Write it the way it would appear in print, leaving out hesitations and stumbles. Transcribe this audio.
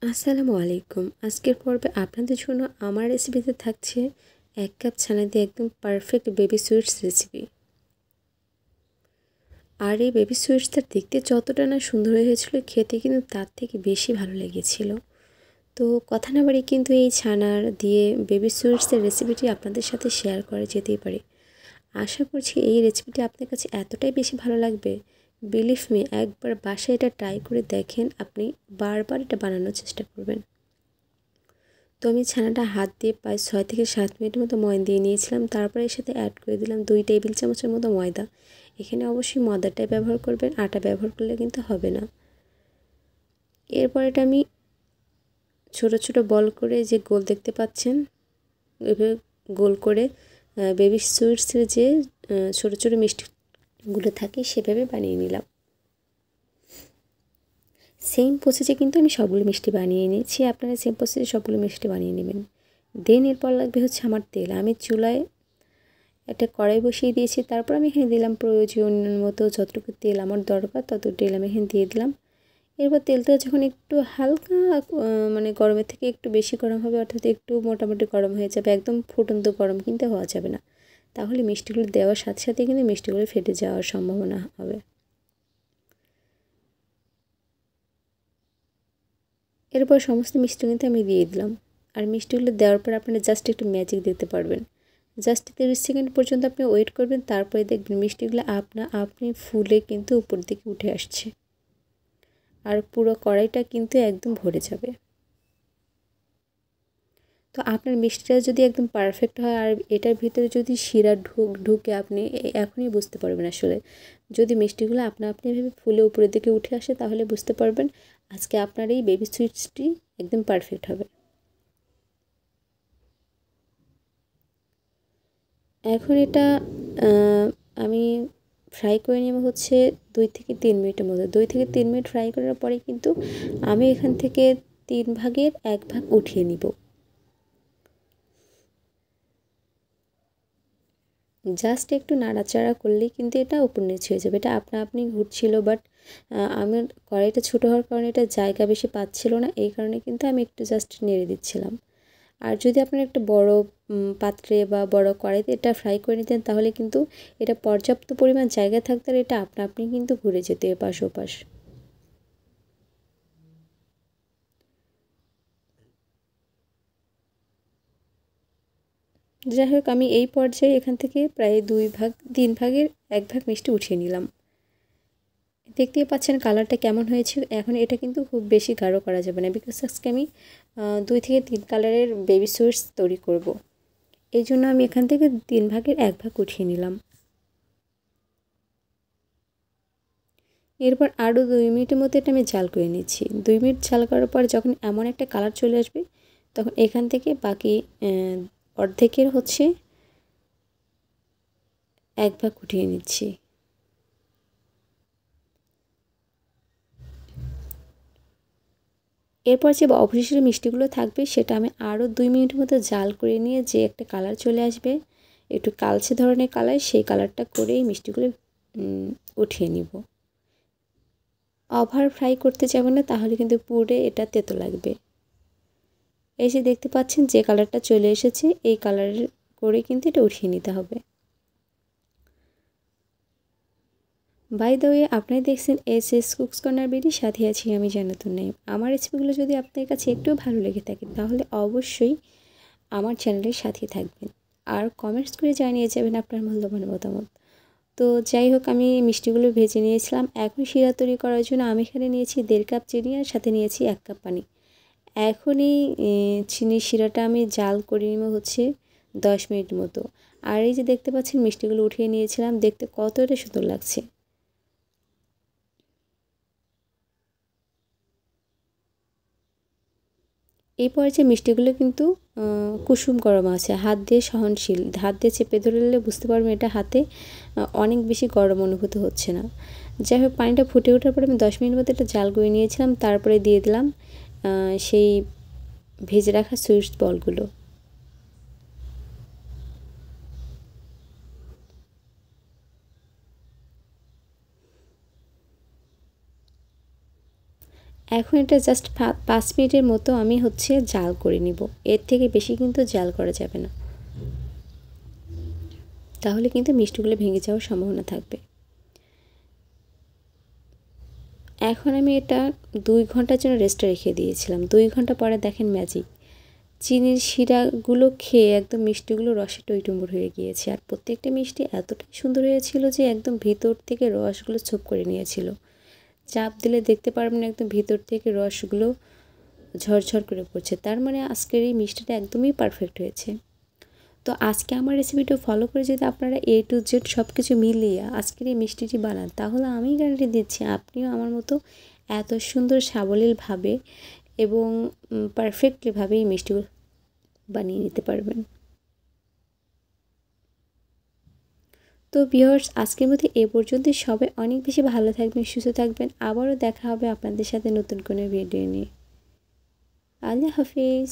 আসসালামু আলাইকুম। আজকের পর্বে আপনাদের জন্য আমার রেসিপিতে থাকছে ১ কাপ ছানা দিয়ে একদম পারফেক্ট বেবি সুইটস রেসিপি। আর এই বেবি সুইটসটা দেখতে যতটা না সুন্দর হয়েছিল, খেতে কিন্তু তার থেকে বেশি ভালো লেগেছিল। তো কথা না বাড়িয়ে কিন্তু এই ছানার দিয়ে বেবি সুইটসের রেসিপিটি আপনাদের সাথে শেয়ার করা যেতেই পারে। আশা করছি এই রেসিপিটি আপনার কাছে এতটাই বেশি ভালো লাগবে, বিলিভ মি, একবার বাসায় এটা ট্রাই করে দেখেন, আপনি বারবার এটা বানানোর চেষ্টা করবেন। তো আমি ছানাটা হাত দিয়ে প্রায় 6 থেকে 7 মিনিটের মতো ময়দা দিয়ে নিয়েছিলাম। তারপরে এর সাথে অ্যাড করে দিলাম 2 টেবিল চামচের মতো ময়দা। এখানে অবশ্যই ময়দাটাই ব্যবহার করবেন, আটা ব্যবহার করলে কিন্তু হবে না। এরপর এটা আমি ছোট ছোট বল করে, যে গোল দেখতে পাচ্ছেন, এভাবে গোল করে বেবি সুইটসের যে ছোট ছোট মিষ্টিগুলো থাকে সেভাবে বানিয়ে নিলাম। সেম প্রসেসে কিন্তু আমি সবগুলো মিষ্টি বানিয়ে নিয়েছি, আপনারা সেম প্রসেসে সবগুলো মিষ্টি বানিয়ে নেবেন। দেন এরপর লাগবে হচ্ছে আমার তেল। আমি চুলায় একটা কড়াই বসিয়ে দিয়েছি। তারপর আমি এখানে দিলাম প্রয়োজন মতো যতটুকু তেল আমার দরকার তত তেল আমি এখানে দিয়ে দিলাম। এরপর তেলটা যখন একটু হালকা মানে গরমের থেকে একটু বেশি গরম হবে, অর্থাৎ একটু মোটামুটি গরম হয়ে যাবে, একদম ফুটন্ত গরম কিন্তু হওয়া যাবে না, তাহলে মিষ্টিগুলো দেওয়ার সাথে সাথে কিন্তু মিষ্টিগুলো ফেটে যাওয়ার সম্ভাবনা হবে। এরপর সমস্ত মিষ্টি কিন্তু আমি দিয়ে দিলাম। আর মিষ্টিগুলো দেওয়ার পর আপনারা জাস্ট একটু ম্যাজিক দেখতে পারবেন। জাস্ট 30 সেকেন্ড পর্যন্ত আপনি ওয়েট করবেন, তারপরে দেখবেন মিষ্টিগুলো আপনি ফুলে কিন্তু উপর দিকে উঠে আসছে, আর পুরো কড়াইটা কিন্তু একদম ভরে যাবে। তো আপনার মিষ্টিটা যদি একদম পারফেক্ট হয় আর এটার ভিতরে যদি শিরা ঢুকে, আপনি এখনই বুঝতে পারবেন আসলে। যদি মিষ্টিগুলো আপনি এভাবে ফুলে উপরের দিকে উঠে আসে, তাহলে বুঝতে পারবেন আজকে আপনার এই বেবি সুইটসটি একদম পারফেক্ট হবে। এখন এটা আমি ফ্রাই করে নেব হচ্ছে 2 থেকে 3 মিনিটের মধ্যে। 2 থেকে 3 মিনিট ফ্রাই করার পরে কিন্তু আমি এখান থেকে 3 ভাগের 1 ভাগ উঠিয়ে নিব। জাস্ট একটু নাড়াচাড়া করলেই কিন্তু এটা উপর নিচ হয়ে যাবে। এটা আপনি ঘুরছিল, বাট আমার কড়াইটা ছোটো হওয়ার কারণে এটা জায়গা বেশি পাচ্ছিল না, এই কারণে কিন্তু আমি একটু জাস্ট নেড়ে দিচ্ছিলাম। আর যদি আপনারা একটা বড় পাত্রে বা বড় কড়াইতে এটা ফ্রাই করে নিতেন, তাহলে কিন্তু এটা পর্যাপ্ত পরিমাণ জায়গা থাকতে আর এটা আপনি কিন্তু ঘুরে যেত এপাশ ওপাশ। যাই হোক, আমি এই পর্যায়ে এখান থেকে প্রায় 2 ভাগ 3 ভাগের 1 ভাগ মিষ্টি উঠিয়ে নিলাম। দেখতেই পাচ্ছেন কালারটা কেমন হয়েছে। এখন এটা কিন্তু খুব বেশি গাঢ় করা যাবে না, বিকজ আজকে আমি 2 থেকে 3 কালারের বেবি সুইটস তৈরি করব। এই জন্য আমি এখান থেকে 3 ভাগের 1 ভাগ উঠিয়ে নিলাম। এরপর আরও 2 মিনিটের মধ্যে এটা আমি জাল করে নিচ্ছি। 2 মিনিট জাল করার পর যখন এমন একটা কালার চলে আসবে, তখন এখান থেকে বাকি অর্ধেকের হচ্ছে 1 ভাগ উঠিয়ে নিচ্ছি। এরপর যে অবশিষ্ট মিষ্টিগুলো থাকবে সেটা আমি আরও 2 মিনিটের মতো জাল করে নিয়ে, যে একটা কালার চলে আসবে, একটু কালচে ধরনের কালার, সেই কালারটা করেই মিষ্টিগুলো উঠিয়ে নিব। ওভার ফ্রাই করতে যাবেন না, তাহলে কিন্তু পুড়ে এটা তেতো লাগবে। এই যে দেখতে পাচ্ছেন যে কালারটা চলে এসেছে, এই কালারের করে কিন্তু এটা উঠিয়ে নিতে হবে। বাই দ্য ওয়ে, আপনারা দেখছেন এস কুকস কর্নার বিডির, সাথে আছি আমি জান্নাতুন নাইম। আমার রেসিপিগুলো যদি আপনার কাছে একটু ভালো লেগে থাকে, তাহলে অবশ্যই আমার চ্যানেলের সাথে থাকবেন আর কমেন্টস করে জানিয়ে যাবেন আপনার মূল্যবান মতামত। তো যাই হোক, আমি মিষ্টিগুলো ভেজে নিয়েছিলাম। এখন শিরা তৈরি করার জন্য আমি এখানে নিয়েছি 1.5 কাপ চিনি আর সাথে নিয়েছি 1 কাপ পানি। এখন এই চিনির শিরাটা আমি জাল করে নেব হচ্ছে 10 মিনিট মতো। আর এই যে দেখতে পাচ্ছেন মিষ্টিগুলো উঠিয়ে নিয়েছিলাম, দেখতে কতটা সুন্দর লাগছে। এই পর্যায়ে মিষ্টিগুলো কিন্তু কুসুম গরম আছে, হাত দিয়ে সহনশীল, হাত দিয়ে চেপে ধরলে বুঝতে পারবেন এটা হাতে অনেক বেশি গরম অনুভূত হচ্ছে না। যাই হোক, পানিটা ফুটে ওঠার পরে আমি 10 মিনিট মতো এটা জাল করে নিয়েছিলাম। তারপরে দিয়ে দিলাম সেই ভেজে রাখা সুইটস বলগুলো। এখন এটা জাস্ট 5 মিনিটের মতো আমি হচ্ছে জাল করে নিব। এর থেকে বেশি কিন্তু জাল করা যাবে না, তাহলে কিন্তু মিষ্টিগুলো ভেঙে যাওয়ার সম্ভাবনা থাকবে। এখন আমি এটা 2 ঘন্টার জন্য রেস্টে রেখে দিয়েছিলাম। 2 ঘন্টা পরে দেখেন ম্যাজিক, চিনির শিরাগুলো খেয়ে একদম মিষ্টিগুলো রসে টইটুম্বুর হয়ে গিয়েছে। আর প্রত্যেকটা মিষ্টি এতটাই সুন্দর হয়েছিল যে একদম ভিতর থেকে রসগুলো ছোপ করে নিয়েছিল। চাপ দিলে দেখতে পারবেন একদম ভিতর থেকে রসগুলো ঝরঝর করে পড়ছে। তার মানে আজকের এই মিষ্টিটা একদমই পারফেক্ট হয়েছে। তো আজকে আমার রেসিপিটা ফলো করে যদি আপনারা A to Z সব কিছু মিলিয়ে আজকের এই মিষ্টিটি বানান, তাহলে আমি গ্যারান্টি দিচ্ছি আপনিও আমার মতো এত সুন্দর সাবলীলভাবে এবং পারফেক্টলিভাবে এই মিষ্টিগুলো বানিয়ে নিতে পারবেন। তো ভিউয়ার্স, আজকের মধ্যে এ পর্যন্তই। সবাই অনেক বেশি ভালো থাকবেন, সুস্থ থাকবেন। আবারও দেখা হবে আপনাদের সাথে নতুন কোনো ভিডিও নিয়ে। আল্লাহ হাফিজ।